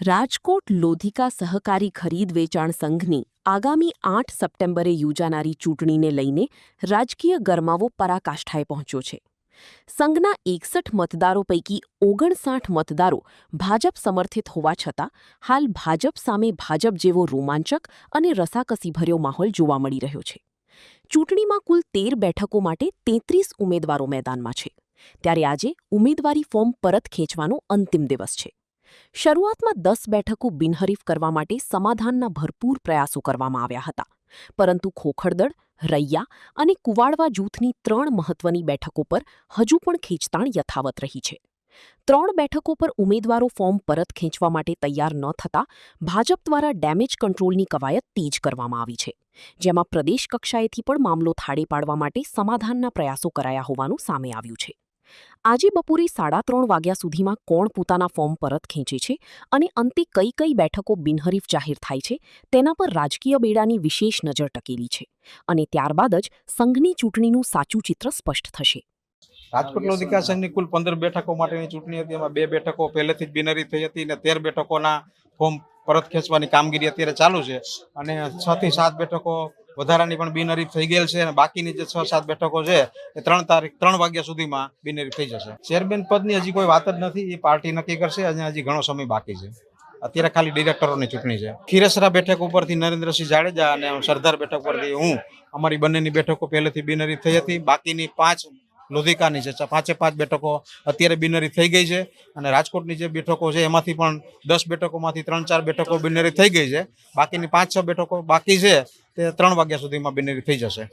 રાજકોટ લોધિકા સહકારી ખરીદ વેચાણ સંઘની આગામી 8 સપ્ટેમ્બરે યોજાનારી ચૂંટણીને લઈને રાજકીય ગરમાવો પરાકાષ્ઠાએ પહોંચ્યો છે. સંઘના 61 મતદારો પૈકી 59 મતદારો ભાજપ સમર્થિત હોવા છતાં હાલ ભાજપ સામે ભાજપ જેવો રોમાંચક અને રસાકસીભર્યો માહોલ જોવા મળી રહ્યો છે. ચૂંટણીમાં કુલ 13 બેઠકો માટે 33 ઉમેદવારો મેદાનમાં છે. ત્યારે આજે ઉમેદવારી ફોર્મ પરત ખેંચવાનો અંતિમ દિવસ છે. શરૂઆતમાં 10 બેઠકો બિનહરીફ કરવા માટે સમાધાનના ભરપૂર પ્રયાસો કરવામાં આવ્યા હતા, પરંતુ ખોખરદળ, રૈયા અને કુવાડવા જૂથની 3 મહત્વની બેઠકો પર હજુ પણ ખેંચતાણ યથાવત રહી છે. 3 બેઠકો પર ઉમેદવારો ફોર્મ પરત ખેંચવા માટે તૈયાર ન થતાં ભાજપ દ્વારા ડેમેજ કંટ્રોલની કવાયત તેજ કરવામાં આવી છે, જેમાં પ્રદેશ કક્ષાએથી પણ મામલો થાળે પાડવા માટે સમાધાનના પ્રયાસો કરાયા હોવાનું સામે આવ્યું છે. આજે બપોરે 3:30 વાગ્યા સુધીમાં કોણ પોતાના ફોર્મ પરત ખેંચે છે અને અંતે કઈ કઈ બેઠકો બિનહરીફ જાહેર થાય છે તેના પર રાજકીય બેડાની વિશેષ નજર ટકેલી છે અને ત્યારબાદ જ સંઘની ચૂંટણીનું સાચું ચિત્ર સ્પષ્ટ થશે. રાજકોટ લોધિકા સંઘની કુલ 15 બેઠકો માટેની ચૂંટણી હતી. એમાં 2 બેઠકો પહેલેથી જ બિનહરીફ થઈ હતી અને 13 બેઠકોના ફોર્મ પરત ખેંચવાની કામગીરી અત્યારે ચાલુ છે અને 6 થી 7 બેઠકો વધારાની પણ બિનહરીફ થઈ ગયેલ છે અને બાકીની જે 6-7 બેઠકો છે એ 3 વાગ્યા સુધીમાં બિનહરીફ થઈ જશે. ચેરમેન પદની હજી કોઈ વાત જ નથી, એ પાર્ટી નક્કી કરશે અને હજી ઘણો સમય બાકી છે. અત્યારે ખાલી ડિરેક્ટરોની ચૂંટણી છે. ખીરસરા બેઠક ઉપરથી નરેન્દ્રસિંહ જાડેજા અને સરદાર બેઠક પરથી હું, અમારી બંનેની બેઠકો પહેલેથી બિનહરીફ થઈ હતી. બાકીની 5 લોધિકાની છે, 5 બેઠકો અત્યારે બિનહરીફ થઈ ગઈ છે અને રાજકોટની જે બેઠકો છે એમાંથી પણ 10 બેઠકોમાંથી 3-4 બેઠકો બિનહરીફ થઈ ગઈ છે. બાકીની 5-6 બેઠકો બાકી છે તે 3 વાગ્યા સુધીમાં બિનહરીફ થઈ જશે.